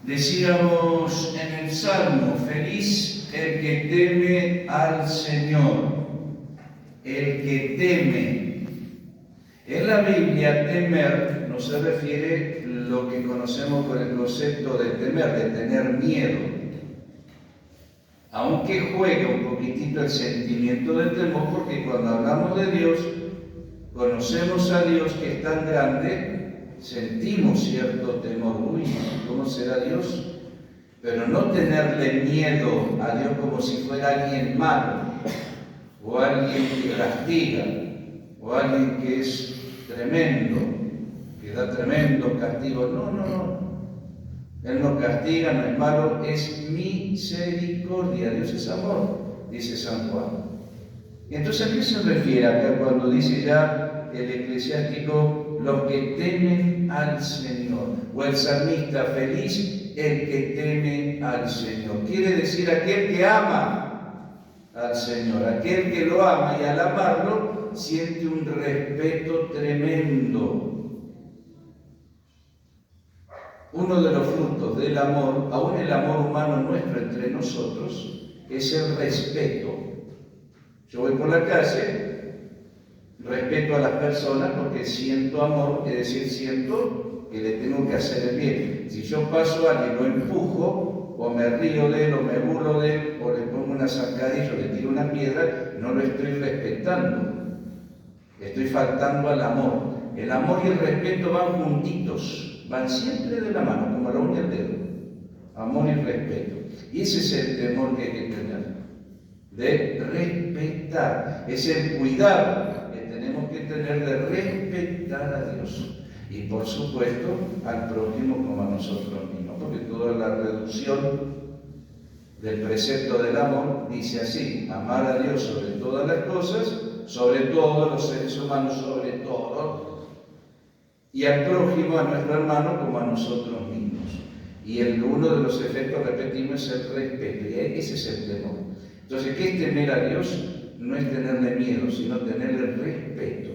Decíamos en el Salmo, feliz el que teme al Señor, el que teme. En la Biblia, temer no se refiere a lo que conocemos por el concepto de temer, de tener miedo. Aunque juega un poquitito el sentimiento del temor, porque cuando hablamos de Dios, conocemos a Dios que es tan grande, sentimos cierto temor. Uy, ¿cómo será Dios? Pero no tenerle miedo a Dios como si fuera alguien malo, o alguien que castiga, o alguien que es tremendo, que da tremendo castigo. No. Él no castiga, no es malo, es misericordia. Dios es amor, dice San Juan. Y entonces, ¿a qué se refiere acá cuando dice ya el eclesiástico, los que temen al Señor? O el salmista, feliz el que teme al Señor. Quiere decir aquel que ama al Señor, aquel que lo ama y al amarlo siente un respeto tremendo. Uno de los frutos del amor, aún el amor humano nuestro entre nosotros, es el respeto. Yo voy por la calle, respeto a las personas porque siento amor, es decir, siento que le tengo que hacer el bien. Si yo paso a alguien, lo empujo, o me río de él, o me burlo de él, o le pongo una zancadilla, o le tiro una piedra, no lo estoy respetando. Estoy faltando al amor. El amor y el respeto van juntitos, van siempre de la mano, como la uña y el dedo. Amor y respeto. Y ese es el temor que hay que tener, de respetar. Es el cuidado que tenemos que tener de respetar a Dios. Y por supuesto al prójimo como a nosotros mismos, porque toda la reducción del precepto del amor dice así: amar a Dios sobre todas las cosas, sobre todos los seres humanos, sobre todo, y al prójimo, a nuestro hermano, como a nosotros mismos. Y uno de los efectos, repetimos, es el respeto, y ese es el temor. Entonces, ¿qué es temer a Dios? No es tenerle miedo, sino tenerle respeto,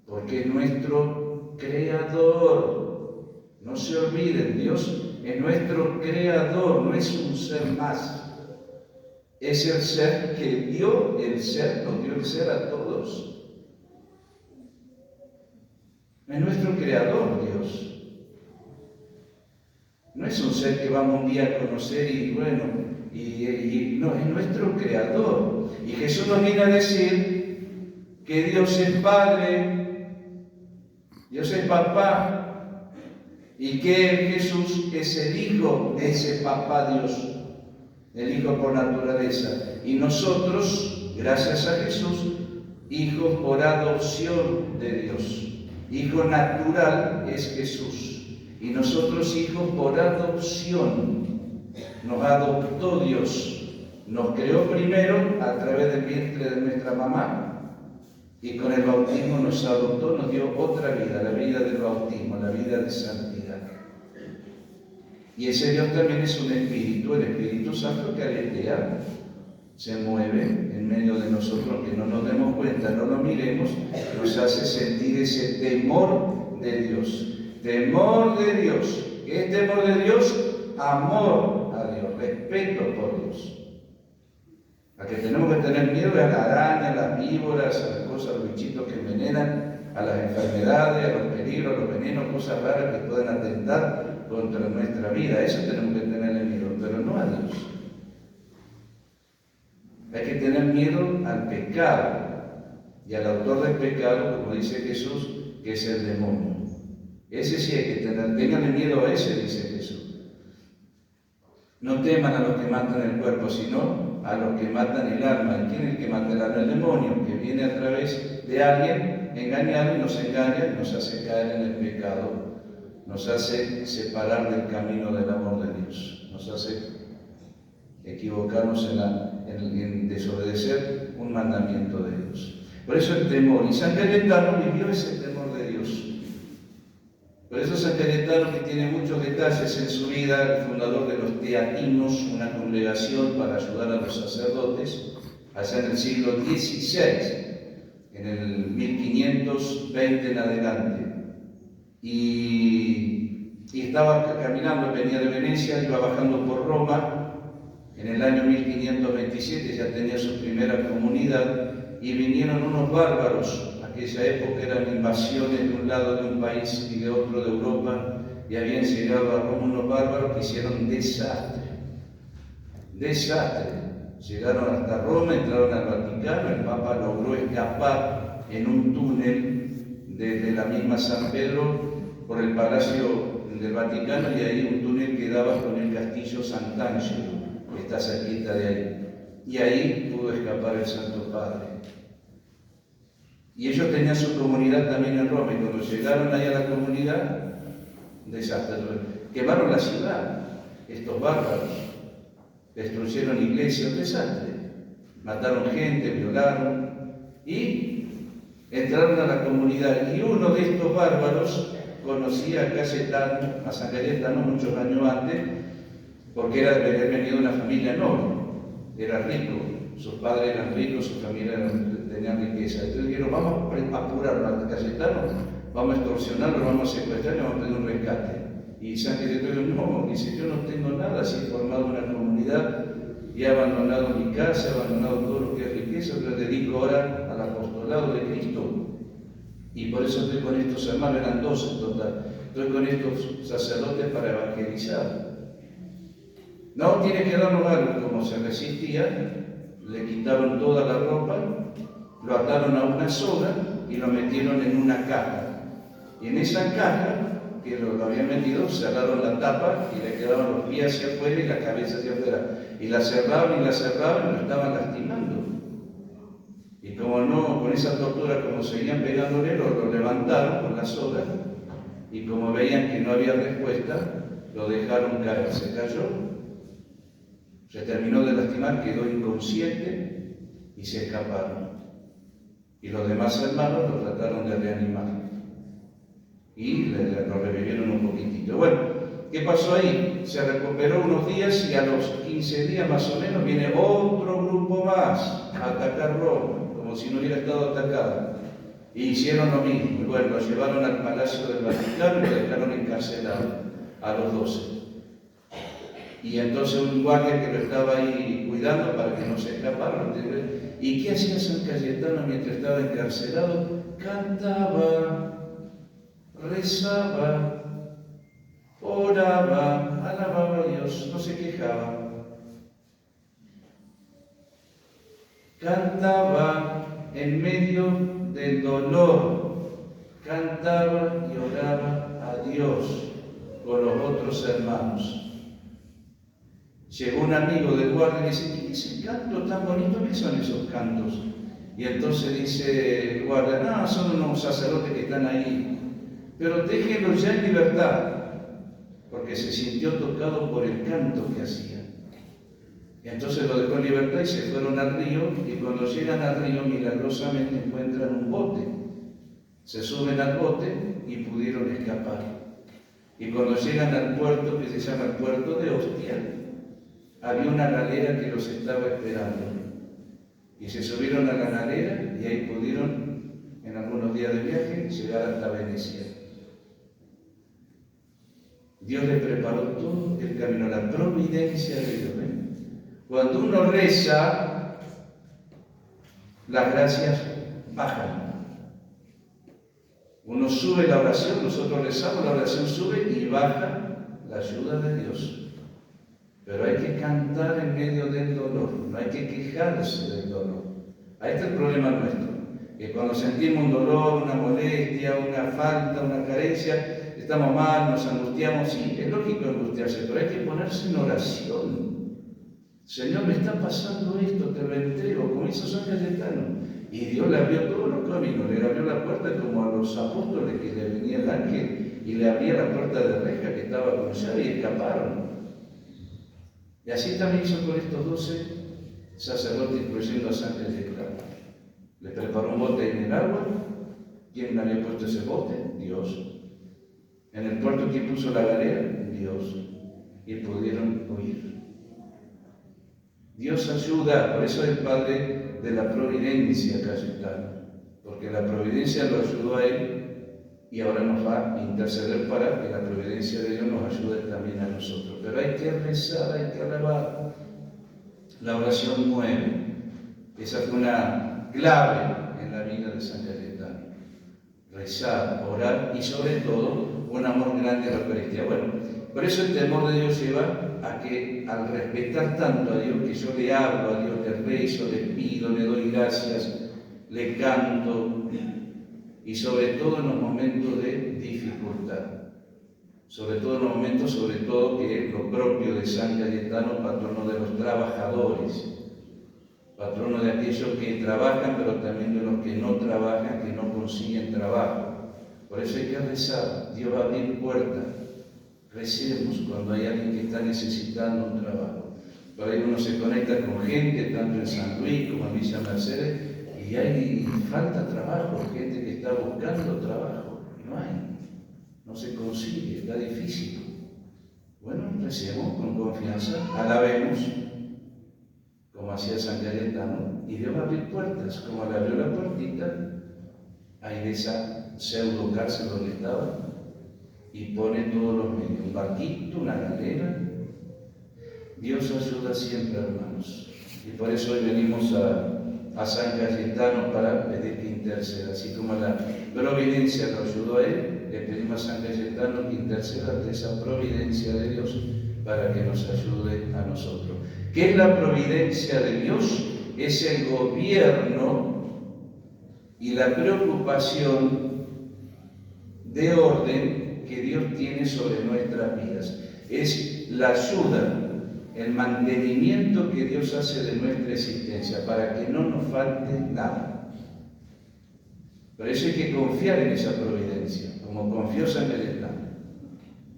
porque es nuestro creador. No se olviden, Dios es nuestro creador, no es un ser más. Es el ser que dio el ser, nos dio el ser a todos. Es nuestro creador, Dios. No es un ser que vamos un día a conocer y bueno, no, es nuestro creador. Y Jesús nos viene a decir que Dios es Padre, Dios es Papá, y que Jesús es el Hijo de ese Papá Dios, el Hijo por naturaleza. Y nosotros, gracias a Jesús, hijos por adopción de Dios. Hijo natural es Jesús. Y nosotros hijos por adopción. Nos adoptó Dios. Nos creó primero a través del vientre de nuestra mamá. Y con el bautismo nos adoptó, nos dio otra vida, la vida del bautismo, la vida de santidad. Y ese Dios también es un espíritu, el Espíritu Santo que aletea, se mueve en medio de nosotros, que no nos demos cuenta, no lo miremos, nos hace sentir ese temor de Dios. Temor de Dios. ¿Qué es temor de Dios? Amor a Dios, respeto por Dios. A que tenemos que tener miedo a las arañas, a las víboras, a las cosas, a los bichitos que envenenan, a las enfermedades, a los peligros, a los venenos, cosas raras que pueden atentar contra nuestra vida. Eso tenemos que tenerle miedo, pero no a Dios. Hay que tener miedo al pecado y al autor del pecado, como dice Jesús, que es el demonio. Ese sí hay que tener, ténganle miedo a ese, dice Jesús. No teman a los que matan el cuerpo, sino a los que matan el alma. ¿Y quién es el que mata el alma? El demonio, que viene a través de alguien engañado y nos engaña, nos hace caer en el pecado, nos hace separar del camino del amor de Dios, nos hace equivocarnos en desobedecer un mandamiento de Dios. Por eso el temor, y San Cayetano vivió ese temor de Dios. Por eso San Cayetano, que tiene muchos detalles en su vida, el fundador de los teatinos, una congregación para ayudar a los sacerdotes, allá en el siglo XVI, en el 1520 en adelante. Y y estaba caminando, venía de Venecia, iba bajando por Roma. En el año 1527 ya tenía su primera comunidad y vinieron unos bárbaros. Aquella época eran invasiones de un lado de un país y de otro de Europa, y habían llegado a Roma unos bárbaros que hicieron desastre. Llegaron hasta Roma, entraron al Vaticano, el Papa logró escapar en un túnel desde la misma San Pedro por el Palacio del Vaticano, y ahí un túnel que daba con el Castillo Sant'Angelo, que está cerquita de ahí. Y ahí pudo escapar el Santo Padre. Y ellos tenían su comunidad también en Roma, y cuando llegaron ahí a la comunidad, desastre. Quemaron la ciudad, estos bárbaros, destruyeron iglesias, desastre. Mataron gente, violaron, y entraron a la comunidad. Y uno de estos bárbaros conocía a Cayetano, a San Cayetano, muchos años antes, porque era de haber venido de una familia noble, era rico, sus padres eran ricos, su familia tenía riqueza. Entonces dijeron, vamos a apurarlo a Cayetano, vamos a extorsionarlo, lo vamos a secuestrar y vamos a pedir un rescate. Y San Cayetano dijo, no, dice, yo no tengo nada, si he formado una comunidad y he abandonado mi casa, he abandonado todo lo que es riqueza, pero dedico ahora al apostolado de Cristo. Y por eso estoy con estos hermanos, eran 12 en total, estoy con estos sacerdotes para evangelizar. No, tiene que darnos algo. Como se resistía, le quitaron toda la ropa, lo ataron a una soga y lo metieron en una caja. Y en esa caja, que lo habían metido, cerraron la tapa y le quedaban los pies hacia afuera y la cabeza hacia afuera. Y la cerraban y lo estaban lastimando. Y como no, con esa tortura, como seguían pegándole, lo levantaron con la soga, y como veían que no había respuesta, lo dejaron caer. Se cayó, se terminó de lastimar, quedó inconsciente y se escaparon. Y los demás hermanos lo trataron de reanimar y lo revivieron un poquitito. Bueno, ¿qué pasó ahí? Se recuperó unos días, y a los 15 días más o menos viene otro grupo más a atacar Roma, como si no hubiera estado atacada. Y hicieron lo mismo. Y bueno, lo llevaron al Palacio del Vaticano y lo dejaron encarcelado a los 12. Y entonces un guardia que lo estaba ahí cuidando para que no se escapara. ¿Y qué hacía San Cayetano mientras estaba encarcelado? Cantaba, rezaba, oraba, alababa a Dios, no se quejaba. Cantaba en medio del dolor, cantaba y oraba a Dios con los otros hermanos. Llegó un amigo del guardia y le dice, ¿qué es el canto tan bonito? ¿Qué son esos cantos? Y entonces dice el guardia, no, son unos sacerdotes que están ahí, pero déjenlos ya en libertad, porque se sintió tocado por el canto que hacía. Y entonces lo dejó en libertad y se fueron al río, y cuando llegan al río milagrosamente encuentran un bote. Se suben al bote y pudieron escapar. Y cuando llegan al puerto, que se llama el puerto de Ostia, había una galera que los estaba esperando. Y se subieron a la galera y ahí pudieron, en algunos días de viaje, llegar hasta Venecia. Dios les preparó todo el camino, la providencia de Dios. Cuando uno reza, las gracias bajan. Uno sube la oración, nosotros rezamos, la oración sube y baja la ayuda de Dios. Pero hay que cantar en medio del dolor, no hay que quejarse del dolor. Ahí está el problema nuestro, que cuando sentimos un dolor, una molestia, una falta, una carencia, estamos mal, nos angustiamos. Sí, es lógico angustiarse, pero hay que ponerse en oración. Señor, me está pasando esto, te lo entrego, como hizo San Cayetano. Y Dios le abrió todos los caminos, le abrió la puerta como a los apóstoles, que le venía el ángel y le abría la puerta de reja que estaba con llave y escaparon. Y así también hizo con estos 12 sacerdotes, incluyendo a San Cayetano. Le preparó un bote en el agua. ¿Quién le había puesto ese bote? Dios. En el puerto, ¿quién puso la galera? Dios. Y pudieron huir. Dios ayuda, por eso es el padre de la providencia, Cayetano, porque la providencia lo ayudó a él y ahora nos va a interceder para que la providencia de Dios nos ayude también a nosotros. Pero hay que rezar, hay que alabar. La oración mueve. Esa fue una clave en la vida de San Cayetano. Rezar, orar y sobre todo un amor grande a la Eucaristía. Bueno, por eso el temor de Dios lleva a que al respetar tanto a Dios, que yo le hablo a Dios, le rezo, le pido, le doy gracias, le canto, y sobre todo en los momentos de dificultad, sobre todo en los momentos, sobre todo que es lo propio de San Cayetano, patrono de los trabajadores, patrono de aquellos que trabajan, pero también de los que no trabajan, que no consiguen trabajo. Por eso hay que rezar, Dios va a abrir puertas. Recemos cuando hay alguien que está necesitando un trabajo. Por ahí uno se conecta con gente, tanto en San Luis como en Villa Mercedes, y hay falta trabajo, gente que está buscando trabajo, no hay, no se consigue, está difícil. Bueno, recemos con confianza, alabemos, como hacía San Cayetano, y Dios va a abrir puertas, como le abrió la puertita ahí de esa pseudo cárcel donde estaba, y pone todos los medios, un barquito, una galera. Dios ayuda siempre, hermanos, y por eso hoy venimos a San Cayetano para pedir que interceda, así como la providencia lo ayudó a él, le pedimos a San Cayetano que interceda ante esa providencia de Dios para que nos ayude a nosotros. ¿Qué es la providencia de Dios? Es el gobierno y la preocupación de orden que Dios tiene sobre nuestras vidas. Es la ayuda, el mantenimiento que Dios hace de nuestra existencia para que no nos falte nada. Por eso hay que confiar en esa providencia, como confió San Cayetano.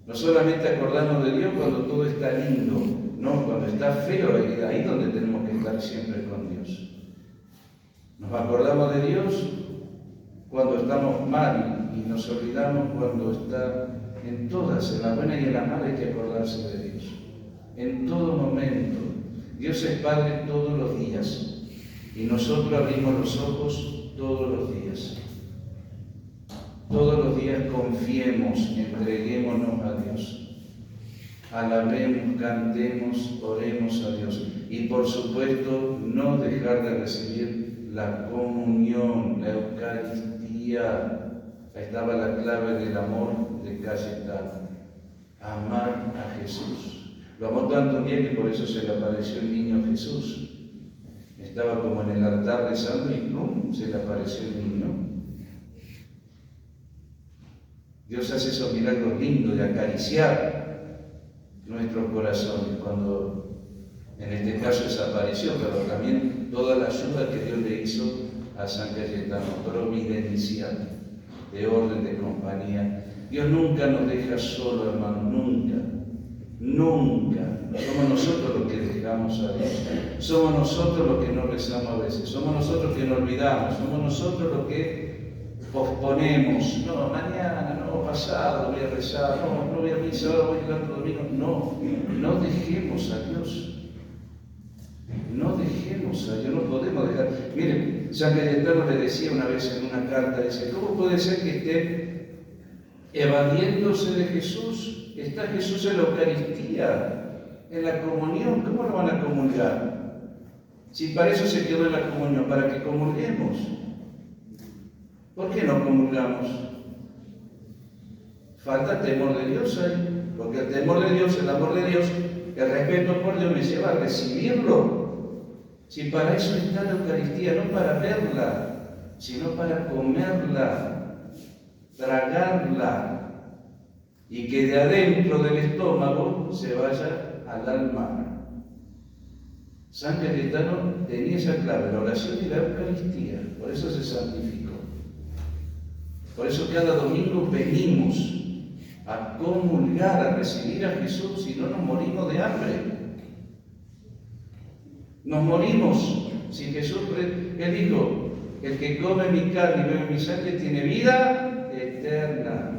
No solamente acordarnos de Dios cuando todo está lindo, no, cuando está feo, ahí donde tenemos que estar siempre con Dios. Nos acordamos de Dios cuando estamos mal y nos olvidamos cuando está en todas, en la buena y en la mala hay que acordarse de Dios. En todo momento. Dios es Padre todos los días y nosotros abrimos los ojos todos los días. Todos los días confiemos, entreguémonos a Dios. Alabemos, cantemos, oremos a Dios. Y por supuesto, no dejar de recibir la comunión, la Eucaristía. Ahí estaba la clave del amor de Cayetano. Amar a Jesús. Lo amó tanto bien que por eso se le apareció el niño Jesús. Estaba como en el altar rezando y ¡pum!, se le apareció el niño. Dios hace esos milagros lindos de acariciar nuestros corazones cuando en este caso desapareció, pero también toda la ayuda que Dios le hizo a San Cayetano, providencial, de orden, de compañía. Dios nunca nos deja solo, hermanos, nunca. Nunca. Somos nosotros los que dejamos a Dios. Somos nosotros los que no rezamos a veces. Somos nosotros que nos olvidamos. Somos nosotros los que posponemos. No, mañana, no, pasado voy a rezar. No voy a misa, ahora voy a ir otro domingo. No dejemos a Dios. No dejemos a Dios. No podemos dejar. Miren, San Cayetano le decía una vez en una carta, dice, ¿cómo puede ser que estén evadiéndose de Jesús? Está Jesús en la Eucaristía, en la comunión. ¿Cómo lo van a comulgar? Si para eso se quedó en la comunión, para que comulguemos. ¿Por qué no comulgamos? Falta temor de Dios ahí, porque el temor de Dios, el amor de Dios, el respeto por Dios me lleva a recibirlo. Si para eso está la Eucaristía, no para verla, sino para comerla, tragarla, y que de adentro del estómago se vaya al alma. San Cayetano tenía esa clave, la oración y la Eucaristía, por eso se santificó. Por eso cada domingo venimos a comulgar, a recibir a Jesús, si no nos morimos de hambre. Nos morimos. Si Jesús, Él dijo, el que come mi carne y bebe mi sangre tiene vida eterna.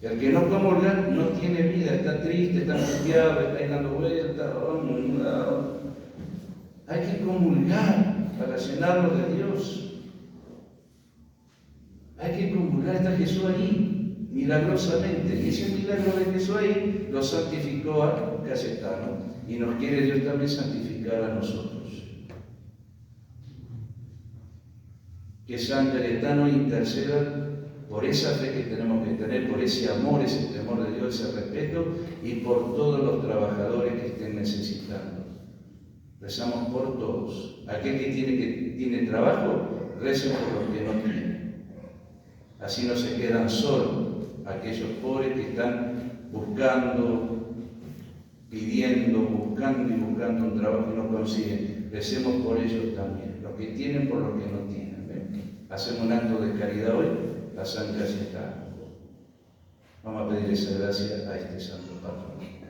El que no comulga no tiene vida, está triste, está angustiado, está dando vueltas. Hay que comulgar para llenarnos de Dios. Hay que comulgar, está Jesús ahí, milagrosamente. Y ese milagro de Jesús ahí lo santificó a Cayetano y nos quiere Dios también santificar a nosotros. Que San Cayetano interceda por esa fe que tenemos que tener, por ese amor, ese temor de Dios, ese respeto y por todos los trabajadores que estén necesitando. Rezamos por todos. Aquel que tiene trabajo, recen por los que no tienen. Así no se quedan solos aquellos pobres que están buscando, pidiendo, buscando y buscando un trabajo y no consiguen. Recemos por ellos también, los que tienen por los que no tienen. Hacemos un acto de caridad hoy a San Cayetano. Vamos a pedir esa gracia a este santo patrón.